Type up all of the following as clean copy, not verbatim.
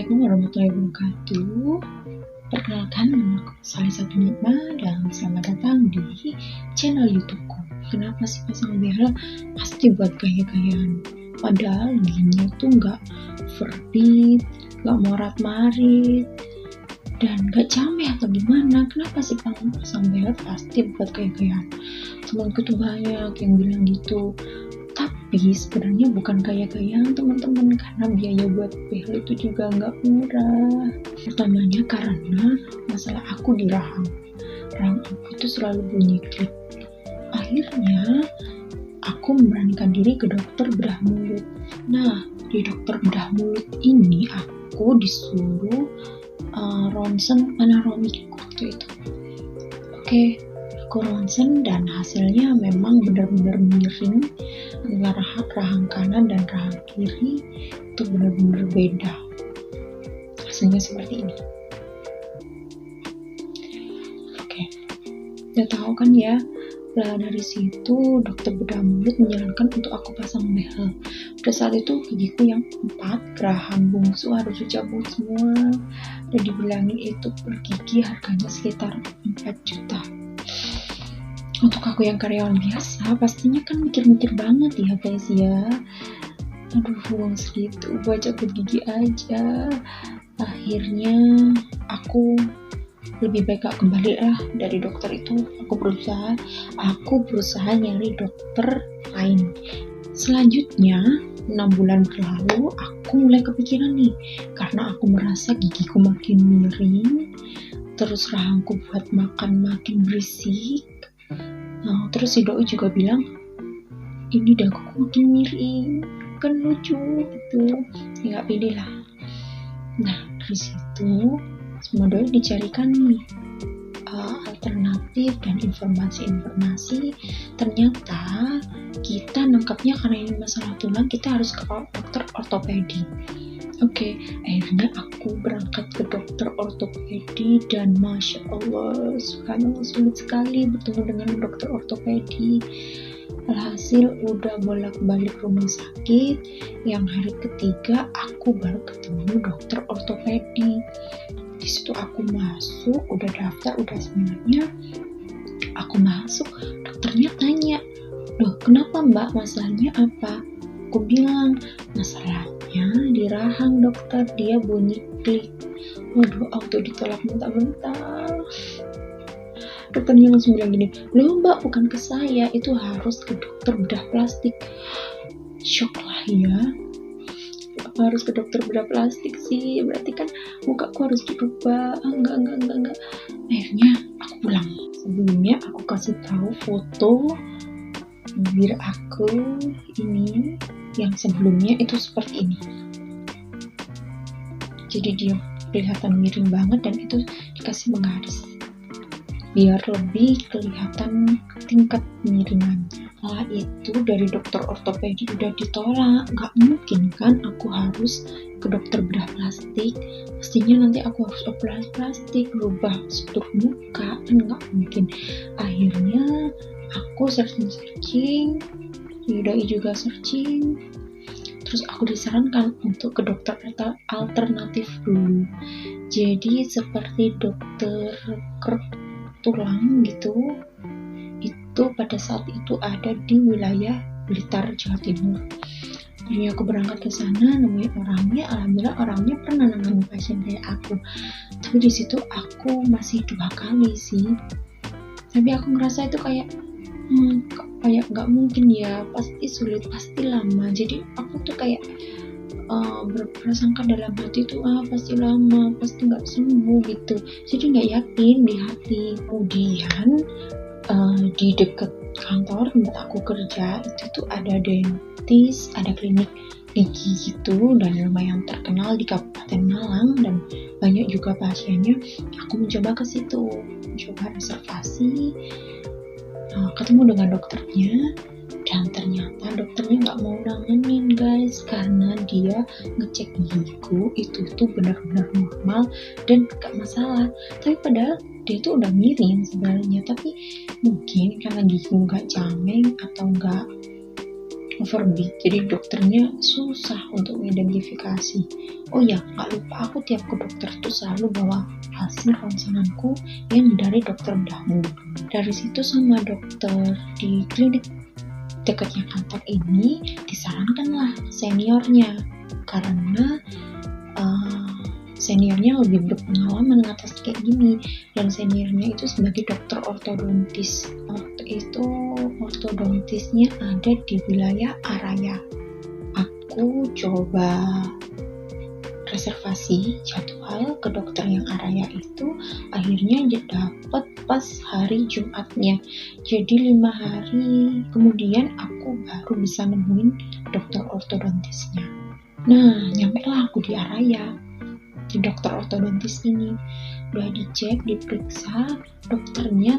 Assalamualaikum warahmatullahi wabarakatuh. Perkenalkan, nama aku Salisa Penitma dan selamat datang di channel YouTubeku. Kenapa sih pasang behel? Pasti buat gaya-gayaan. Padahal giginya tuh nggak verbit, nggak morat-marit, dan nggak cameh atau gimana. Kenapa sih pasang behel? Pasti buat gaya-gayaan. Temanku tuh banyak yang bilang gitu. Tapi sebenarnya bukan gaya-gayaan teman-teman, karena biaya buat behel itu juga nggak murah. Pertamanya karena masalah aku di rahang aku itu selalu bunyi klik. Akhirnya aku memberanikan diri ke dokter bedah mulut. Nah, di dokter bedah mulut ini aku disuruh ronsen panoramik waktu itu. Oke, aku ronsen dan hasilnya memang benar-benar miring. Antara rahang kanan dan rahang kiri itu benar-benar beda. Hasilnya seperti ini. Oke, udah tahu kan ya. Nah, dari situ dokter bedah mulut menyarankan untuk aku pasang behel. Pada saat itu gigiku yang 4, geraham bungsu harus dicabut semua. Dan dibilangin itu per gigi harganya sekitar 4 juta. Untuk aku yang karyawan biasa, pastinya kan mikir-mikir banget ya guys ya. Aduh, uang segitu buat cabut gigi aja. Akhirnya aku lebih baik gak kembali lah dari dokter itu. Aku berusaha nyari dokter lain. Selanjutnya 6 bulan berlalu, aku mulai kepikiran nih, karena aku merasa gigiku makin miring, terus rahangku buat makan makin berisik. Nah, terus si doi juga bilang, ini daguku makin miring, kan lucu gitu. Ya gak pede lah. Nah, dari situ semua doi dicarikan nih alternatif dan informasi. Ternyata kita nangkapnya karena ini masalah tulang, kita harus ke dokter ortopedi. Oke, akhirnya aku berangkat ke dokter ortopedi dan Masya Allah, subhanallah, sulit sekali bertemu dengan dokter ortopedi. Alhasil udah bolak-balik rumah sakit, yang hari ketiga aku baru ketemu dokter ortopedi. Di situ aku masuk, udah daftar, udah semuanya. Aku masuk, dokternya tanya, loh kenapa mbak, masalahnya apa? Aku bilang, masalahnya di rahang dokter, dia bunyi klik. Waduh, auto ditolak mentah-mentah. Dokternya langsung bilang gini, loh mbak, bukan ke saya, itu harus ke dokter bedah plastik. Shock lah ya. Apa harus ke dokter bedah plastik sih? Berarti kan mukaku harus dirubah. Enggak. Akhirnya aku pulang. Sebelumnya aku kasih tahu foto bibir aku ini, yang sebelumnya itu seperti ini. Jadi dia kelihatan miring banget dan itu dikasih menggaris biar lebih kelihatan tingkat miringannya. Setelah itu dari dokter ortopedi udah ditolak, nggak mungkin kan aku harus ke dokter bedah plastik. Pastinya nanti aku harus operasi plastik, rubah struktur muka, kan nggak mungkin. Akhirnya aku searching, Yudai juga searching, terus aku disarankan untuk ke dokter alternatif dulu. Jadi seperti dokter tulang gitu, itu pada saat itu ada di wilayah Blitar, Jawa Timur. Jadi aku berangkat ke sana, nemuin orangnya, alhamdulillah orangnya pernah nangani pasien kayak aku. Tapi di situ aku masih 2 kali sih. Tapi aku ngerasa itu kayak nggak mungkin ya, pasti sulit, pasti lama. Jadi aku tuh kayak berprasangka dalam hati tuh pasti lama, pasti nggak sembuh gitu. Jadi nggak yakin di hati. Kemudian di dekat kantor tempat aku kerja itu tuh ada dentis, ada klinik gigi gitu, dan lumayan terkenal di Kabupaten Malang dan banyak juga pasiennya. Aku mencoba ke situ, mencoba reservasi, ketemu dengan dokternya, dan ternyata dokternya nggak mau nanganin guys, karena dia ngecek gigiku itu tuh benar-benar normal dan gak masalah. Tapi padahal dia tuh udah miring sebenarnya, tapi mungkin karena gigiku nggak cameng atau nggak overbig, jadi dokternya susah untuk mengidentifikasi. Oh ya, nggak lupa, aku tiap ke dokter tuh selalu bawa hasil ronsenanku yang dari dokter dahulu. Dari situ sama dokter di klinik dekatnya kantor ini disarankanlah seniornya, karena seniornya lebih berpengalaman atas kayak gini, dan seniornya itu sebagai dokter ortodontis. Waktu itu ortodontisnya ada di wilayah Araya. Aku coba reservasi jadwal ke dokter yang Araya itu, akhirnya dapat pas hari Jumatnya. Jadi 5 hari kemudian aku baru bisa nemuin dokter ortodontisnya. Nah, nyampe lah aku di Araya, di dokter ortodontis ini. Udah dicek, diperiksa, dokternya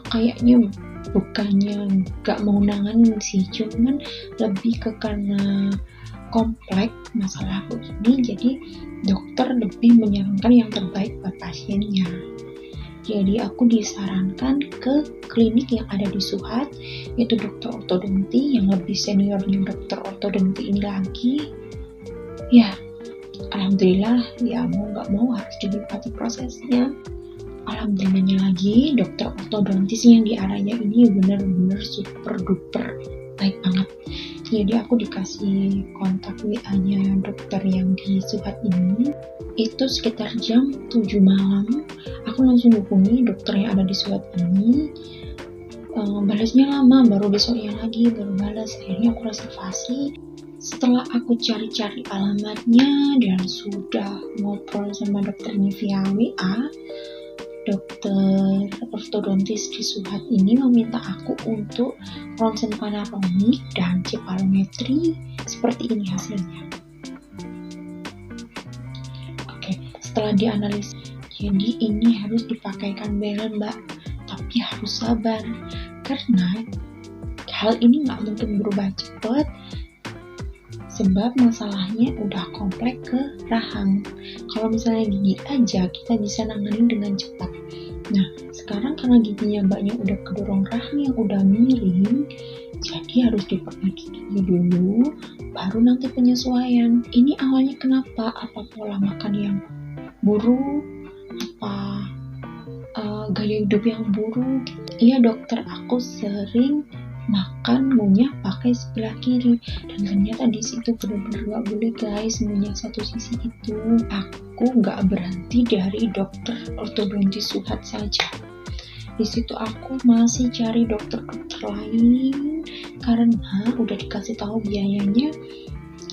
kayaknya bukannya gak mau nanganin sih, cuman lebih ke karena kompleks masalah aku ini, jadi dokter lebih menyarankan yang terbaik buat pasiennya. Jadi aku disarankan ke klinik yang ada di Suhat, yaitu dokter ortodonti yang lebih seniornya dokter ortodonti ini lagi. Ya, alhamdulillah, ya mau gak mau harus dinikmati prosesnya. Alhamdulillahnya lagi, dokter ortodontis yang di Araya ini benar-benar super duper baik banget. Jadi aku dikasih kontak WA-nya dokter yang di Suhat ini. Itu sekitar jam 7 malam. Aku langsung hubungi dokter yang ada di Suhat ini. Balasnya lama, baru besoknya lagi baru balas. Akhirnya aku reservasi. Setelah aku cari-cari alamatnya dan sudah ngobrol sama dokternya via WA, dokter ortodontis di Suhat ini meminta aku untuk ronsen panoramik dan cepalometri. Seperti ini hasilnya. Oke, setelah dianalisis, jadi ini harus dipakaikan barel, Mbak, tapi harus sabar karena hal ini nggak mungkin berubah cepat, sebab masalahnya udah kompleks ke rahang. Kalau misalnya gigi aja kita bisa nanganin dengan cepat. Nah, sekarang karena giginya mbaknya udah kedorong rahang yang udah miring, jadi harus diperbaiki gigi dulu, baru nanti penyesuaian. Ini awalnya kenapa? Apa pola makan yang buruk? Apa gaya hidup yang buruk? Iya dokter, aku sering makan ngunyah pakai sebelah kiri, dan ternyata di situ benar-benar nggak boleh guys ngunyah satu sisi itu. Aku nggak berhenti dari dokter ortodontis Suhat saja. Di situ aku masih cari dokter-dokter lain karena udah dikasih tahu biayanya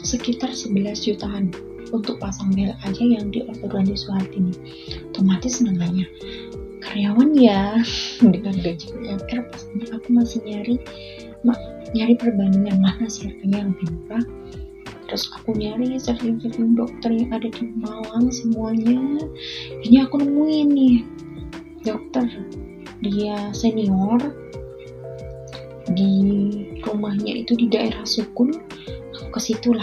sekitar 11 jutaan untuk pasang bel aja yang di ortodontis Suhat ini. Otomatis namanya karyawan ya dengan gaji UMR, pastinya aku masih nyari perbandingan mana sih harganya yang lebih murah. Terus aku nyari searching dokter yang ada di Malang semuanya. Ini aku nemuin nih dokter, dia senior, di rumahnya itu di daerah Sukun. Aku ke situ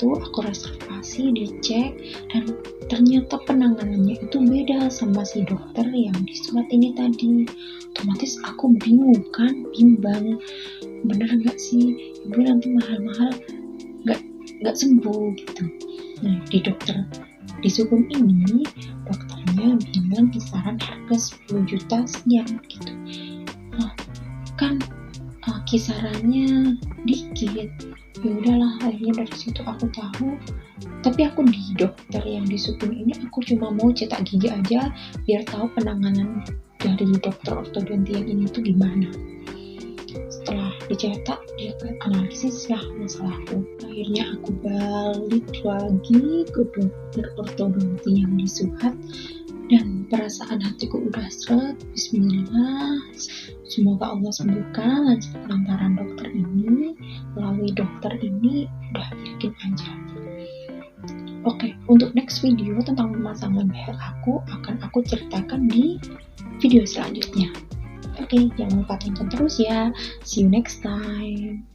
aku reservasi, dicek, dan ternyata penanganannya itu beda sama si dokter yang di Suhat ini tadi. Otomatis aku bimbang, bener nggak sih ibu nanti mahal-mahal nggak sembuh gitu. Nah, di dokter di Sukun ini dokternya bilang kisaran harga 10 juta sekian gitu. Nah, kan kisarannya dikit. Ya udahlah, akhirnya dari situ aku tahu. Tapi aku di dokter yang di Sukun ini aku cuma mau cetak gigi aja biar tahu penanganan dari dokter ortodonti yang ini tuh gimana. Setelah dicetak, dia analisis lah masalahku. Akhirnya aku balik lagi ke dokter ortodonti yang di Suhat, dan perasaan hatiku udah seret. Bismillah, semoga Allah sembuhkan lancar penanganan dokter ini. Melalui dokter ini udah yakin aja. Oke, untuk next video tentang pemasangan behel akan aku ceritakan di video selanjutnya. Oke, jangan lupa tonton terus ya. See you next time.